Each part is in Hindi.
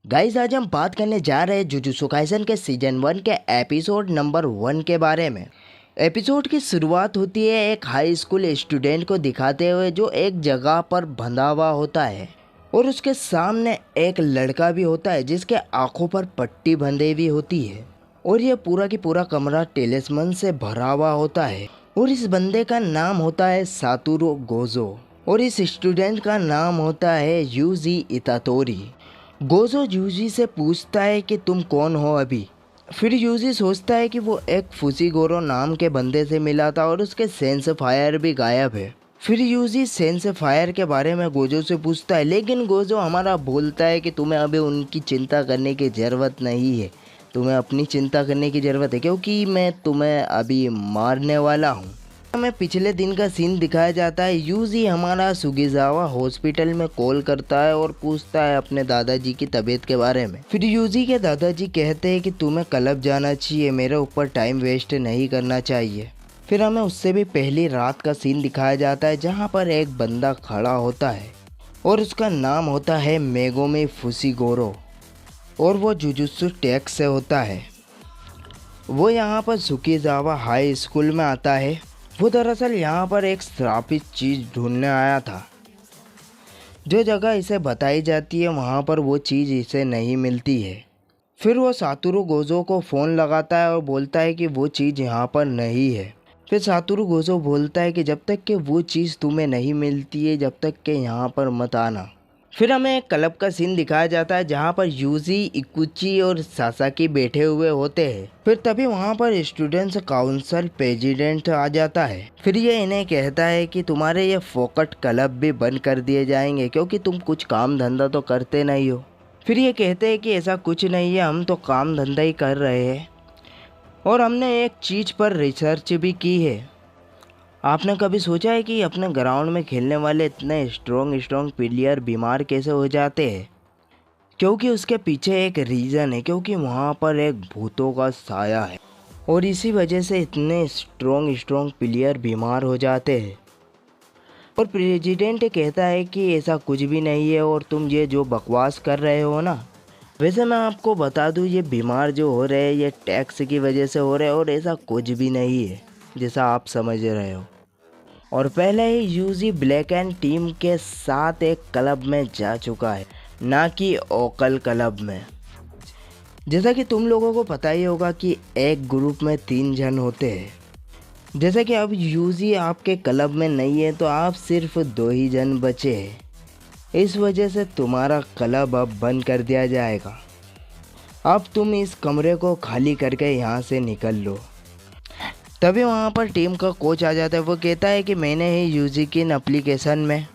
गाइस आज हम बात करने जा रहे हैं जुजुत्सु काइसन के सीजन 1 के एपिसोड नंबर 1 के बारे में। एपिसोड की शुरुआत होती है एक हाई स्कूल स्टूडेंट को दिखाते हुए जो एक जगह पर बंधा हुआ होता है और उसके सामने एक लड़का भी होता है जिसके आंखों पर पट्टी बंधी हुई होती है और ये पूरा की पूरा कमरा टेलिस्मन से भरा हुआ होता है और इस बंदे का नाम होता है सातोरू गोजो और इस स्टूडेंट का नाम होता है यूजी इतातोरी। गोजो यूजी से पूछता है कि तुम कौन हो अभी। फिर यूजी सोचता है कि वो एक फुसीगोरो नाम के बंदे से मिला था और उसके सेंस फायर भी गायब है। फिर यूजी सेंस फायर के बारे में गोजो से पूछता है, लेकिन गोजो हमारा बोलता है कि तुम्हें अभी उनकी चिंता करने की ज़रूरत नहीं है, तुम्हें अपनी चिंता करने की ज़रूरत है क्योंकि मैं तुम्हें अभी मारने वाला हूँ। हमें पिछले दिन का सीन दिखाया जाता है। यूजी हमारा सुगिजावा हॉस्पिटल में कॉल करता है और पूछता है अपने दादाजी की तबीयत के बारे में। फिर यूजी के दादाजी कहते हैं कि तुम्हें क्लब जाना चाहिए, मेरे ऊपर टाइम वेस्ट नहीं करना चाहिए। फिर हमें उससे भी पहली रात का सीन दिखाया जाता है जहाँ पर एक बंदा खड़ा होता है और उसका नाम होता है मेगोमी फुसीगोरो और वो जुजुत्सु टेक्स से होता है। वो यहाँ पर सुकिजावा हाई स्कूल में आता है। वो दरअसल यहाँ पर एक श्रापित चीज़ ढूंढने आया था। जो जगह इसे बताई जाती है वहाँ पर वो चीज़ इसे नहीं मिलती है। फिर वो सातोरू गोजो को फ़ोन लगाता है और बोलता है कि वो चीज़ यहाँ पर नहीं है। फिर सातोरू गोजो बोलता है कि जब तक कि वो चीज़ तुम्हें नहीं मिलती है जब तक कि यहाँ पर मत आना। फिर हमें एक क्लब का सीन दिखाया जाता है जहाँ पर यूजी, इकुची और सासाकी बैठे हुए होते हैं। फिर तभी वहाँ पर स्टूडेंट्स काउंसिल प्रेसिडेंट आ जाता है। फिर ये इन्हें कहता है कि तुम्हारे ये फोकट क्लब भी बंद कर दिए जाएंगे क्योंकि तुम कुछ काम धंधा तो करते नहीं हो। फिर ये कहते हैं कि ऐसा कुछ नहीं है, हम तो काम धंधा ही कर रहे हैं और हमने एक चीज़ पर रिसर्च भी की है। आपने कभी सोचा है कि अपने ग्राउंड में खेलने वाले इतने स्ट्रॉन्ग प्लेयर बीमार कैसे हो जाते हैं? क्योंकि उसके पीछे एक रीज़न है, क्योंकि वहाँ पर एक भूतों का साया है और इसी वजह से इतने स्ट्रॉन्ग प्लेयर बीमार हो जाते हैं। और प्रेसिडेंट कहता है कि ऐसा कुछ भी नहीं है और तुम ये जो बकवास कर रहे हो ना, वैसे मैं आपको बता दूँ ये बीमार जो हो रहे हैं ये टैक्स की वजह से हो रहे हैं और ऐसा कुछ भी नहीं है जैसा आप समझ रहे हो। और पहले ही यूजी ब्लैक एंड टीम के साथ एक क्लब में जा चुका है, ना कि ओकल क्लब में। जैसा कि तुम लोगों को पता ही होगा कि एक ग्रुप में 3 जन होते हैं। जैसा कि अब यूजी आपके क्लब में नहीं है तो आप सिर्फ 2 ही जन बचे हैं। इस वजह से तुम्हारा क्लब अब बंद कर दिया जाएगा। अब तुम इस कमरे को खाली करके यहाँ से निकल लो। तभी वहाँ पर टीम का कोच आ जाता है। वो कहता है कि मैंने ही यूजी की एप्लीकेशन में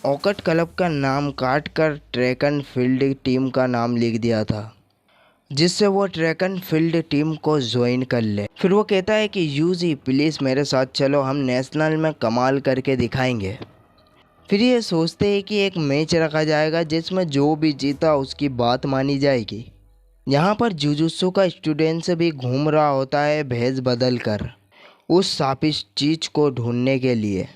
ओकट क्लब का नाम काट कर ट्रैक एंड फील्ड टीम का नाम लिख दिया था जिससे वो ट्रैक एंड फील्ड टीम को ज्वाइन कर ले। फिर वो कहता है कि यूजी प्लीज़ मेरे साथ चलो, हम नेशनल में कमाल करके दिखाएंगे। फिर ये सोचते हैं कि एक मैच रखा जाएगा जिसमें जो भी जीता उसकी बात मानी जाएगी। यहाँ पर जुजुत्सु का स्टूडेंट्स भी घूम रहा होता है भेष बदल कर उस शापित चीज़ को ढूंढने के लिए।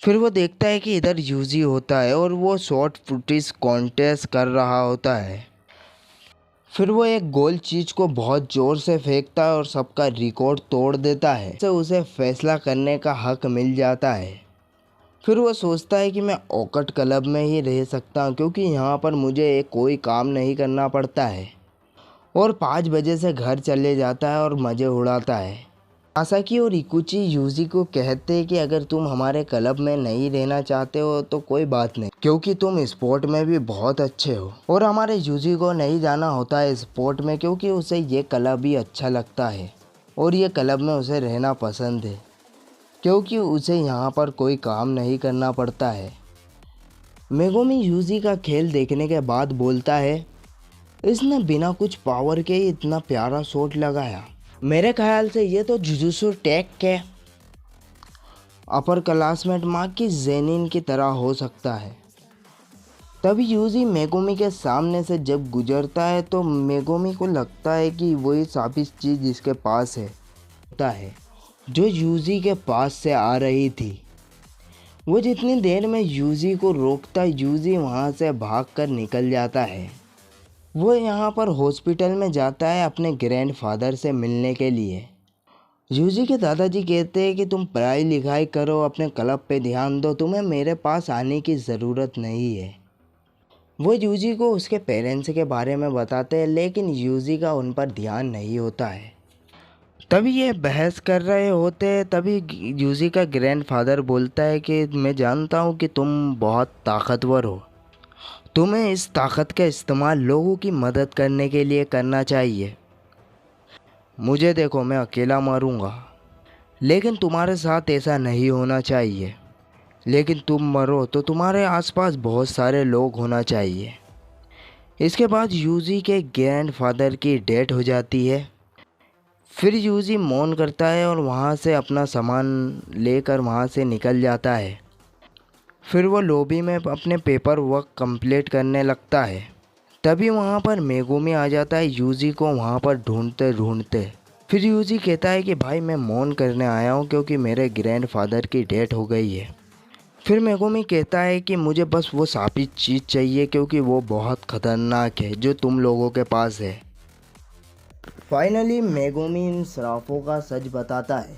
फिर वो देखता है कि इधर यूजी होता है और वो शॉर्ट फुटेज कॉन्टेस्ट कर रहा होता है। फिर वो एक गोल चीज़ को बहुत ज़ोर से फेंकता है और सबका रिकॉर्ड तोड़ देता है, तो उसे फैसला करने का हक मिल जाता है। फिर वो सोचता है कि मैं ओकट क्लब में ही रह सकता हूँ क्योंकि यहाँ पर मुझे कोई काम नहीं करना पड़ता है और 5 बजे से घर चले जाता है और मज़े उड़ाता है। सासाकी और इकुची यूजी को कहते हैं कि अगर तुम हमारे क्लब में नहीं रहना चाहते हो तो कोई बात नहीं क्योंकि तुम स्पोर्ट में भी बहुत अच्छे हो। और हमारे यूजी को नहीं जाना होता है स्पोर्ट में क्योंकि उसे ये क्लब ही अच्छा लगता है और ये क्लब में उसे रहना पसंद है क्योंकि उसे यहाँ पर कोई काम नहीं करना पड़ता है। मेगोमी यूजी का खेल देखने के बाद बोलता है, इसने बिना कुछ पावर के ही इतना प्यारा शॉट लगाया। मेरे ख्याल से ये तो जुजुत्सु टेक के अपर क्लासमेट माँ की जेनिन की तरह हो सकता है। तभी यूजी मेगोमी के सामने से जब गुजरता है तो मेगोमी को लगता है कि वही शापित चीज़ जिसके पास है होता है जो यूजी के पास से आ रही थी। वो जितनी देर में यूजी को रोकता यूजी वहाँ से भागकर निकल जाता है। वो यहाँ पर हॉस्पिटल में जाता है अपने ग्रैंडफादर से मिलने के लिए। यूजी के दादाजी कहते हैं कि तुम पढ़ाई लिखाई करो, अपने क्लब पे ध्यान दो, तुम्हें मेरे पास आने की ज़रूरत नहीं है। वो यूजी को उसके पेरेंट्स के बारे में बताते हैं, लेकिन यूजी का उन पर ध्यान नहीं होता है। तभी ये बहस कर रहे होते हैं, तभी यूजी का ग्रैंडफादर बोलता है कि मैं जानता हूँ कि तुम बहुत ताकतवर हो, तुम्हें इस ताकत का इस्तेमाल लोगों की मदद करने के लिए करना चाहिए। मुझे देखो, मैं अकेला मरूंगा, लेकिन तुम्हारे साथ ऐसा नहीं होना चाहिए। लेकिन तुम मरो तो तुम्हारे आसपास बहुत सारे लोग होना चाहिए। इसके बाद यूजी के ग्रैंडफादर की डेथ हो जाती है। फिर यूजी मौन करता है और वहाँ से अपना सामान लेकर वहाँ से निकल जाता है। फिर वो लॉबी में अपने पेपर वर्क कंप्लीट करने लगता है। तभी वहाँ पर मेगुमी आ जाता है यूजी को वहाँ पर ढूंढते ढूंढते। फिर यूजी कहता है कि भाई मैं मौन करने आया हूँ क्योंकि मेरे ग्रैंडफादर की डेथ हो गई है। फिर मेगुमी कहता है कि मुझे बस वो साबित चीज़ चाहिए क्योंकि वो बहुत ख़तरनाक है जो तुम लोगों के पास है। फाइनली मेगुमी इन सराफों का सच बताता है।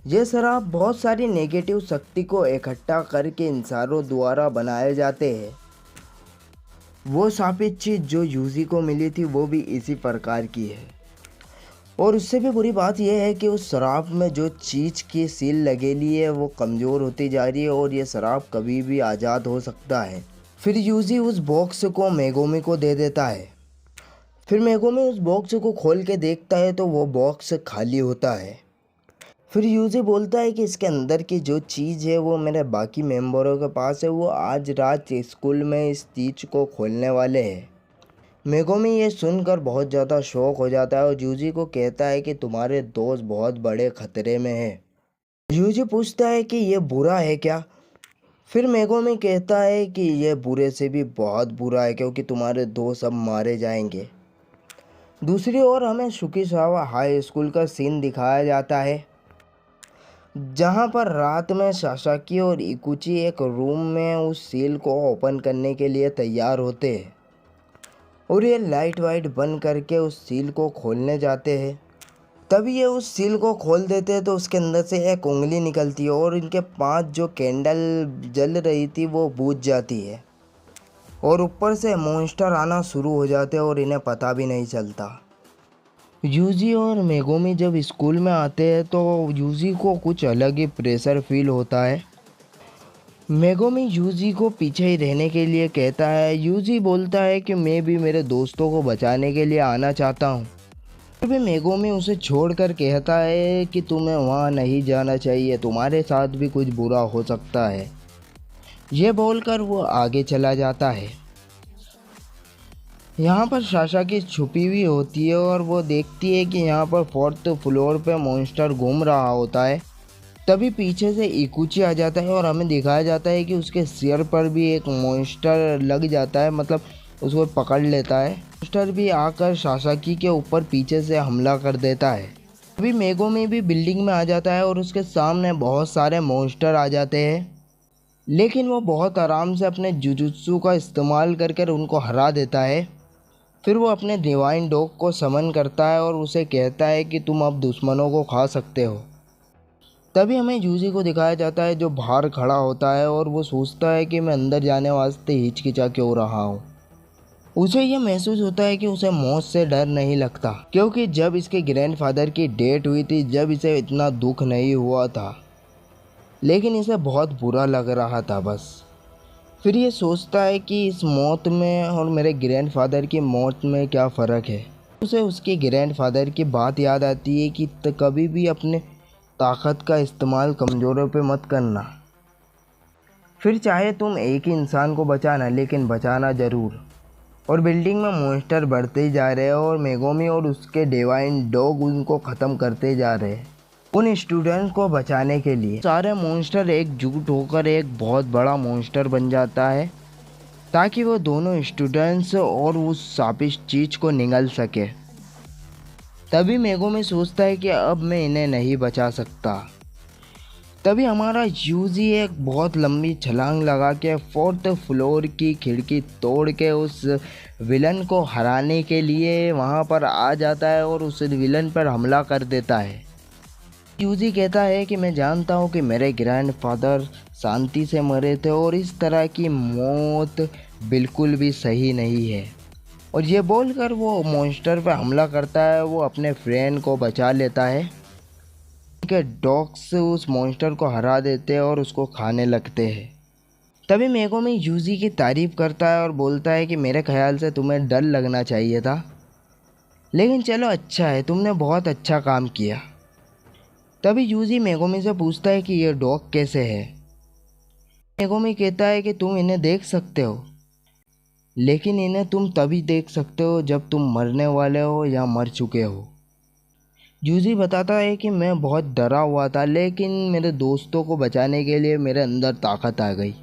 ये सराफ बहुत सारी नेगेटिव शक्ति को इकट्ठा करके इंसानों द्वारा बनाए जाते हैं। वो साबित चीज़ जो यूजी को मिली थी वो भी इसी प्रकार की है। और उससे भी बुरी बात यह है कि उस शराब में जो चीज़ की सील लगेली है वो कमज़ोर होती जा रही है और ये शराब कभी भी आज़ाद हो सकता है। फिर यूजी उस बॉक्स को मेगुमी को दे देता है। फिर मेगुमी उस बॉक्स को खोल के देखता है तो वो बॉक्स खाली होता है। फिर यूजी बोलता है कि इसके अंदर की जो चीज़ है वो मेरे बाकी मेंबरों के पास है, वो आज रात स्कूल में इस चीज़ को खोलने वाले हैं। मेगुमी ये सुनकर बहुत ज़्यादा शौक हो जाता है और यूजी को कहता है कि तुम्हारे दोस्त बहुत बड़े खतरे में हैं। यूजी पूछता है कि ये बुरा है क्या? फिर मेगुमी कहता है कि ये बुरे से भी बहुत बुरा है क्योंकि तुम्हारे दोस्त अब मारे जाएंगे। दूसरी ओर हमें शुकिसावा हाई स्कूल का सीन दिखाया जाता है, जहाँ पर रात में सासाकी और इकुची एक रूम में उस सील को ओपन करने के लिए तैयार होते हैं और ये लाइट वाइट बंद करके उस सील को खोलने जाते हैं। तभी ये उस सील को खोल देते हैं तो उसके अंदर से एक उंगली निकलती है और इनके 5 जो कैंडल जल रही थी वो बुझ जाती है और ऊपर से मॉन्स्टर आना शुरू हो जाते हैं और इन्हें पता भी नहीं चलता। यूजी और मेगुमी जब स्कूल में आते हैं तो यूजी को कुछ अलग ही प्रेशर फील होता है। मेगुमी यूजी को पीछे ही रहने के लिए कहता है। यूजी बोलता है कि मैं भी मेरे दोस्तों को बचाने के लिए आना चाहता हूँ। फिर भी मेगुमी उसे छोड़कर कहता है कि तुम्हें वहाँ नहीं जाना चाहिए, तुम्हारे साथ भी कुछ बुरा हो सकता है। ये बोलकर वो आगे चला जाता है। यहाँ पर सासाकी छुपी हुई होती है और वो देखती है कि यहाँ पर 4th फ्लोर पे मॉन्स्टर घूम रहा होता है। तभी पीछे से इकुची आ जाता है और हमें दिखाया जाता है कि उसके सिर पर भी एक मॉन्स्टर लग जाता है, मतलब उसको पकड़ लेता है। मॉन्स्टर भी आकर सासाकी के ऊपर पीछे से हमला कर देता है। अभी मेगुमी भी बिल्डिंग में आ जाता है और उसके सामने बहुत सारे मॉन्स्टर आ जाते हैं, लेकिन वो बहुत आराम से अपने जुजुत्सु का इस्तेमाल करके उनको हरा देता है। फिर वो अपने डिवाइन डॉग को समन करता है और उसे कहता है कि तुम अब दुश्मनों को खा सकते हो। तभी हमें यूजी को दिखाया जाता है जो बाहर खड़ा होता है और वो सोचता है कि मैं अंदर जाने वास्ते हिचकिचा क्यों रहा हूँ। उसे ये महसूस होता है कि उसे मौत से डर नहीं लगता क्योंकि जब इसके ग्रैंडफादर की डेथ हुई थी जब इसे इतना दुख नहीं हुआ था, लेकिन इसे बहुत बुरा लग रहा था बस। फिर ये सोचता है कि इस मौत में और मेरे ग्रैंडफादर की मौत में क्या फ़र्क है। उसे उसके ग्रैंडफादर की बात याद आती है कि कभी भी अपने ताकत का इस्तेमाल कमज़ोरों पे मत करना। फिर चाहे तुम एक ही इंसान को बचाना, लेकिन बचाना ज़रूर। और बिल्डिंग में मॉन्स्टर बढ़ते ही जा रहे हैं और मेगुमी और उसके डिवाइन डॉग उनको ख़त्म करते जा रहे हैं उन स्टूडेंट्स को बचाने के लिए। सारे मॉन्स्टर एकजुट होकर एक बहुत बड़ा मॉन्स्टर बन जाता है ताकि वो दोनों स्टूडेंट्स और उस शापित चीज़ को निगल सके। तभी मेगुमी सोचता है कि अब मैं इन्हें नहीं बचा सकता। तभी हमारा यूजी एक बहुत लंबी छलांग लगा के 4th फ्लोर की खिड़की तोड़ के उस विलन को हराने के लिए वहाँ पर आ जाता है और उस विलन पर हमला कर देता है। यूजी कहता है कि मैं जानता हूँ कि मेरे ग्रैंडफादर शांति से मरे थे और इस तरह की मौत बिल्कुल भी सही नहीं है। और ये बोलकर वो मॉन्स्टर पर हमला करता है। वो अपने फ्रेंड को बचा लेता है कि डॉग्स उस मॉन्स्टर को हरा देते हैं और उसको खाने लगते हैं। तभी मेगुमी यूजी की तारीफ़ करता है और बोलता है कि मेरे ख्याल से तुम्हें डर लगना चाहिए था, लेकिन चलो अच्छा है, तुमने बहुत अच्छा काम किया। तभी यूजी मेगुमी से पूछता है कि ये डॉग कैसे है। मेगुमी कहता है कि तुम इन्हें देख सकते हो, लेकिन इन्हें तुम तभी देख सकते हो जब तुम मरने वाले हो या मर चुके हो। यूजी बताता है कि मैं बहुत डरा हुआ था, लेकिन मेरे दोस्तों को बचाने के लिए मेरे अंदर ताकत आ गई।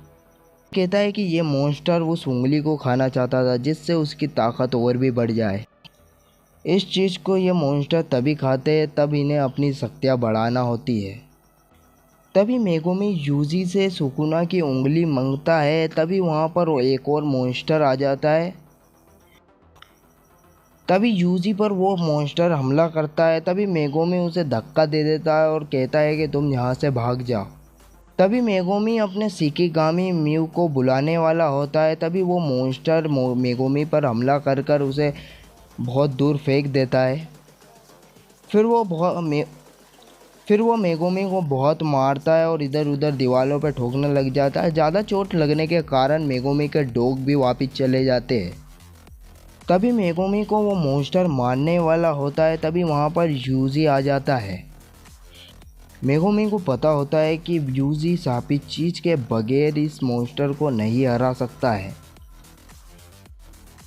कहता है कि ये मॉन्स्टर उस उंगली को खाना चाहता था जिससे उसकी ताकत और भी बढ़ जाए। इस चीज़ को ये मॉन्स्टर तभी खाते हैं तब इन्हें अपनी शक्तियाँ बढ़ाना होती है। तभी मेगुमी यूजी से सुकुना की उंगली मांगता है। तभी वहाँ पर एक और मॉन्स्टर आ जाता है। तभी यूजी पर वो मॉन्स्टर हमला करता है। तभी मेगुमी उसे धक्का दे देता है और कहता है कि तुम यहाँ से भाग जाओ। तभी मेगुमी अपने शिकिगामी म्यू को बुलाने वाला होता है। तभी वो मॉन्स्टर मेगुमी पर हमला कर कर उसे बहुत दूर फेंक देता है। फिर वो मेगुमी को बहुत मारता है और इधर उधर दीवारों पर ठोकने लग जाता है। ज़्यादा चोट लगने के कारण मेगुमी के डॉग भी वापस चले जाते हैं। तभी मेगुमी को वो मॉन्स्टर मारने वाला होता है। तभी वहाँ पर यूजी आ जाता है। मेगुमी को पता होता है कि यूजी शापित चीज़ के बगैर इस मॉन्स्टर को नहीं हरा सकता है।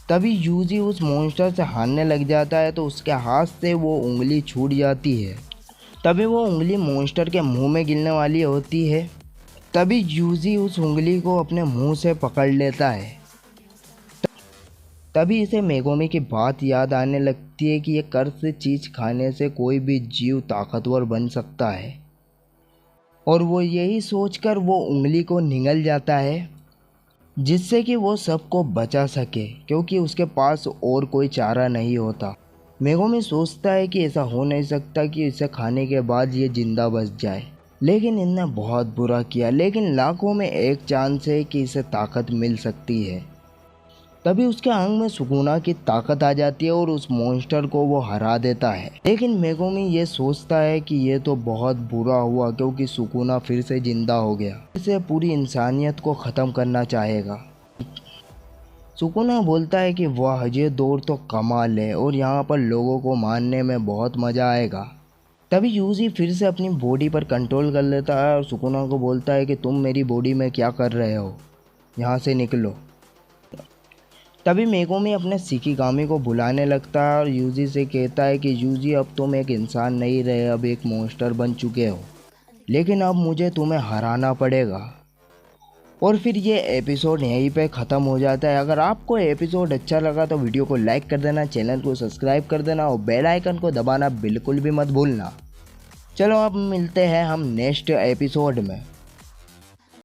तभी यूजी उस मॉन्स्टर से हारने लग जाता है तो उसके हाथ से वो उंगली छूट जाती है। तभी वो उंगली मॉन्स्टर के मुंह में गिरने वाली होती है। तभी यूजी उस उंगली को अपने मुंह से पकड़ लेता है। तभी इसे मेगुमी की बात याद आने लगती है कि ये कर्स चीज़ खाने से कोई भी जीव ताकतवर बन सकता है, और वो यही सोचकर वो उंगली को निगल जाता है जिससे कि वो सबको बचा सके, क्योंकि उसके पास और कोई चारा नहीं होता। मेगुमी सोचता है कि ऐसा हो नहीं सकता कि इसे खाने के बाद ये जिंदा बच जाए, लेकिन इनने बहुत बुरा किया। लेकिन लाखों में एक चांस है कि इसे ताकत मिल सकती है। तभी उसके अंग में सुकुना की ताकत आ जाती है और उस मॉन्स्टर को वो हरा देता है। लेकिन मेगुमी ये सोचता है कि ये तो बहुत बुरा हुआ, क्योंकि सुकुना फिर से जिंदा हो गया। इसे पूरी इंसानियत को ख़त्म करना चाहेगा। सुकुना बोलता है कि वाह, ये दौर तो कमाल है और यहाँ पर लोगों को मारने में बहुत मज़ा आएगा। तभी यूजी फिर से अपनी बॉडी पर कंट्रोल कर लेता है और सुकुना को बोलता है कि तुम मेरी बॉडी में क्या कर रहे हो, यहाँ से निकलो। तभी मेगुमी अपने शिकिगामी को बुलाने लगता है और यूजी से कहता है कि यूजी, अब तुम एक इंसान नहीं रहे, अब एक मॉन्स्टर बन चुके हो, लेकिन अब मुझे तुम्हें हराना पड़ेगा। और फिर ये एपिसोड यहीं पे ख़त्म हो जाता है। अगर आपको एपिसोड अच्छा लगा तो वीडियो को लाइक कर देना, चैनल को सब्सक्राइब कर देना और बेल आइकन को दबाना बिल्कुल भी मत भूलना। चलो अब मिलते हैं हम नेक्स्ट एपिसोड में।